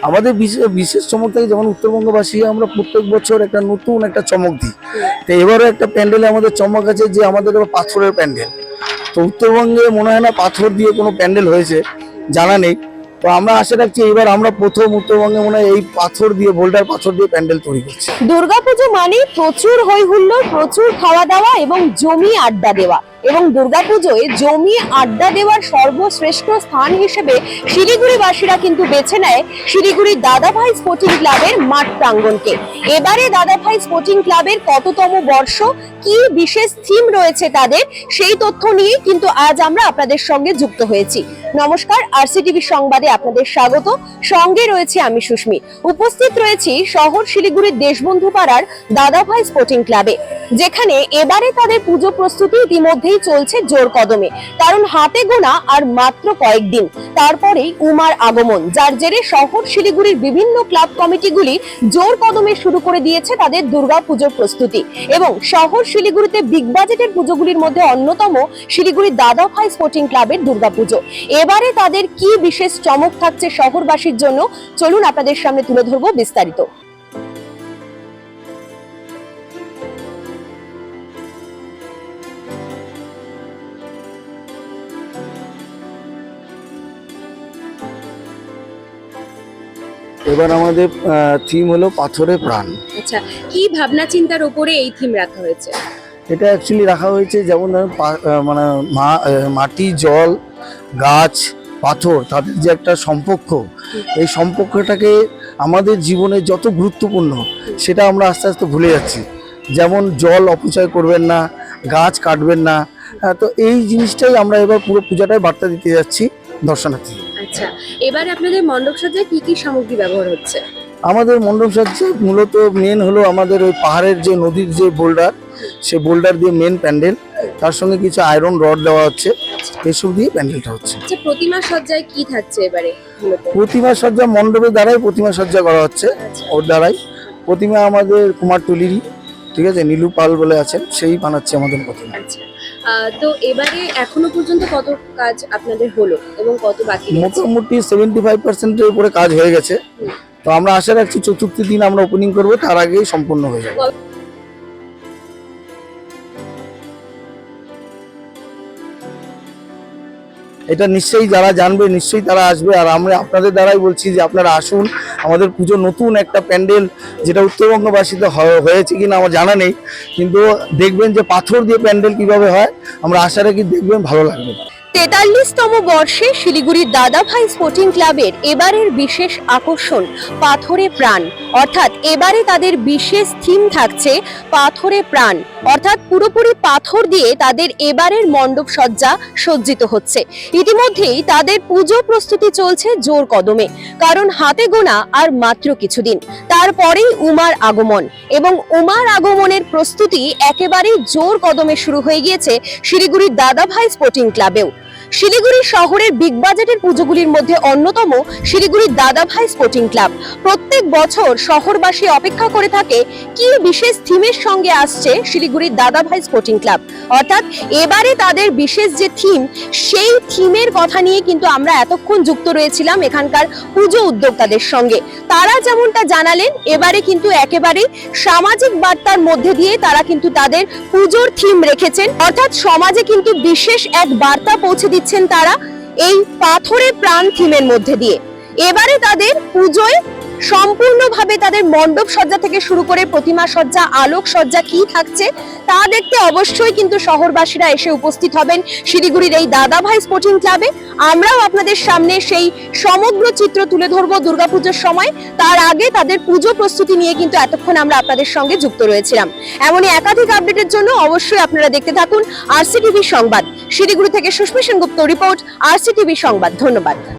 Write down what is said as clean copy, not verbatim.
আমাদের বিশেষ চমক থাকে, যেমন উত্তরবঙ্গবাসী আমরা প্রত্যেক বছর একটা নতুন একটা চমক দিই। তো এবারও একটা প্যান্ডেলে আমাদের চমক আছে যে আমাদের পাথরের প্যান্ডেল। তো উত্তরবঙ্গে মনে হয় না পাথর দিয়ে কোনো প্যান্ডেল হয়েছে, জানা নেই। তো আমরা আশা রাখছি এবার আমরা প্রথম উত্তরবঙ্গে মনে হয় এই পাথর দিয়ে, বোল্ডার পাথর দিয়ে প্যান্ডেল তৈরি করছি। দুর্গাপুজো মানে প্রচুর হই হুল্লোড়, প্রচুর খাওয়া দাওয়া এবং জমি আড্ডা দেওয়া। এবং দুর্গাপুজোয় জমি আড্ডা দেওয়ার সর্বশ্রেষ্ঠ স্থান হিসেবে শিলিগুড়িবাসীরা কিন্তু বেছে নেয় শিলিগুড়ি দাদাভাই স্পোর্টিং ক্লাবের মাঠ প্রাঙ্গণকে। এবারে দাদাভাই স্পোর্টিং ক্লাবের কততম বর্ষ, কি বিশেষ থিম রয়েছে তাদের, সেই তথ্য নিয়ে কিন্তু আজ আমরা আপনাদের সঙ্গে যুক্ত হয়েছি। নমস্কার, আরসিটিভি সংবাদে আপনাদের স্বাগত। সঙ্গে রয়েছে আমি সুস্মি। উপস্থিত রয়েছি শহর শিলিগুড়ির দেশবন্ধু পাড়ার দাদাভাই স্পোর্টিং ক্লাবে, যেখানে এবারে তাদের পুজো প্রস্তুতি ইতিমধ্যেই চলছে জোর কদমে। কারণ হাতে গোনা আর মাত্র কয়েকদিন, তারপরেই উমার আগমন, যার জেরে শহর শিলিগুড়ির বিভিন্ন ক্লাব কমিটিগুলি জোর কদমে শুরু করে দিয়েছে তাদের দুর্গা পুজোর প্রস্তুতি। এবং শহর শিলিগুড়িতে বিগ বাজেটের পুজোগুলির মধ্যে অন্যতম শিলিগুড়ি দাদাভাই স্পোর্টিং ক্লাবের দুর্গাপুজো। এবারে তাদের কি বিশেষ চমক থাকছে শহরবাসীর জন্য, চলুন আপনাদের সামনে তুলে ধরবো বিস্তারিত। এবার আমাদের থিম হলো পাথরে প্রাণ। আচ্ছা, কি ভাবনা চিন্তার উপরে এই থিম রাখা হয়েছে? এটা অ্যাকচুয়ালি রাখা হয়েছে যেমন ধরেন মানে মাটি, জল, গাছ, পাথর, তাদের যে একটা সম্পর্ক, এই সম্পর্কটাকে আমাদের জীবনে যত গুরুত্বপূর্ণ সেটা আমরা আস্তে আস্তে ভুলে যাচ্ছি। যেমন জল অপচয় করবেন না, গাছ কাটবেন না। তো এই জিনিসটাই আমরা এবার পুরো পূজাটায় বার্তা দিতে যাচ্ছি দর্শনার্থী। আচ্ছা, এবারে আপনাদের মণ্ডপ সজ্জায় কি কি সামগ্রী ব্যবহার হচ্ছে? আমাদের মণ্ডপ সজ্জায় মূলত মেন হলো আমাদের ওই পাহাড়ের যে নদীর যে বোল্ডার, সে বোল্ডার দিয়ে মেন প্যান্ডেল, তার সঙ্গে কিছু আয়রন রড দেওয়া হচ্ছে, এসব দিয়ে প্যান্ডেলটা হচ্ছে। আচ্ছা, প্রতিমা সজ্জায় কি থাকছে এবারে? প্রতিমা সজ্জা মণ্ডপের দ্বারাই প্রতিমা সজ্জা করা হচ্ছে, ওর দ্বারাই। প্রতিমা আমাদের কুমারটুলিরই, ঠিক আছে, নীলু পাল বলে আছেন, সেই বানাচ্ছে আমাদের প্রতিমা। আচ্ছা, তো এবারে এখনো পর্যন্ত কত কাজ আপনাদের হলো এবং কত বাকি রয়েছে? মোটামুটি 75%-এর উপরে কাজ হয়ে গেছে। তো আমরা আশা রাখছি চতুর্থ দিন আমরা ওপেনিং করবো, তার আগেই সম্পূর্ণ হয়ে যাবে। এটা নিশ্চয়ই যারা জানবে নিশ্চয়ই তারা আসবে। আর আমরা আপনাদের দ্বারাই বলছি যে আপনারা আসুন, আমাদের পুজো নতুন একটা প্যান্ডেল, যেটা উত্তরবঙ্গবাসীতে হয়েছে কিনা আমার জানা নেই, কিন্তু দেখবেন যে পাথর দিয়ে প্যান্ডেল কিভাবে হয়, আমরা আশা রাখি দেখবেন, ভালো লাগবে। 43তম বর্ষে শিলিগুড়ির দাদাভাই স্পোর্টিং ক্লাবের এবারের বিশেষ আকর্ষণ পাথরে প্রাণ। অর্থাৎ এবারে তাদের বিশেষ থিম থাকছে পাথরে প্রাণ, অর্থাৎ পুরোপুরি পাথর দিয়ে তাদের এবারের মণ্ডপ সজ্জা সজ্জিত হচ্ছে। ইতিমধ্যেই তাদের পুজো প্রস্তুতি চলছে জোর কদমে, কারণ হাতে গোনা আর মাত্র কিছুদিন, তারপরেই উমার আগমন। এবং উমার আগমনের প্রস্তুতি একেবারেই জোর কদমে শুরু হয়ে গিয়েছে শিলিগুড়ির দাদাভাই স্পোর্টিং ক্লাবেও। শিলিগুড়ি শহরের বিগ বাজেটের পুজোগুলির মধ্যে অন্যতম শিলিগুড়ির দাদাভাই স্পোর্টিং ক্লাব। প্রত্যেক বছর শহরবাসী অপেক্ষা করে থাকে কি বিশেষ থিমের সঙ্গে আসছে শিলিগুড়ির দাদাভাই স্পোর্টিং ক্লাব। অর্থাৎ এবারে তাদের বিশেষ যে থিম, সেই থিমের কথা নিয়ে কিন্তু আমরা এতক্ষণ যুক্ত রয়েছিলাম এখানকার পুজো উদ্যোক্তাদের সঙ্গে। তারা যেমনটা জানালেন, এবারে কিন্তু একেবারে সামাজিক বার্তার মধ্যে দিয়ে তারা কিন্তু তাদের পুজোর থিম রেখেছেন। অর্থাৎ সমাজে কিন্তু বিশেষ এক বার্তা পৌঁছে দিচ্ছেন তারা এই পাথরে প্রাণ থিমের মধ্যে দিয়ে। এবারে তাদের পুজোয় সম্পূর্ণভাবে তাদের মণ্ডপ সজ্জা থেকে শুরু করে প্রতিমা সজ্জা, আলোক সজ্জা কি থাকছে তা দেখতে অবশ্যই কিন্তু শহরবাসীরা এসে উপস্থিত হবেন শিলিগুড়ির এই দাদাভাই স্পোর্টিং ক্লাবে। আমরাও আপনাদের সামনে সেই সমগ্র চিত্র তুলে ধরবো দুর্গাপুজোর সময়। তার আগে তাদের পুজো প্রস্তুতি নিয়ে কিন্তু এতক্ষণ আমরা আপনাদের সঙ্গে যুক্ত রয়েছিলাম। এমনই একাধিক আপডেটের জন্য অবশ্যই আপনারা দেখতে থাকুন আরসিটিভি সংবাদ। শিলিগুড়ি থেকে সুস্মি সেনগুপ্ত রিপোর্ট, আরসিটিভি সংবাদ। ধন্যবাদ।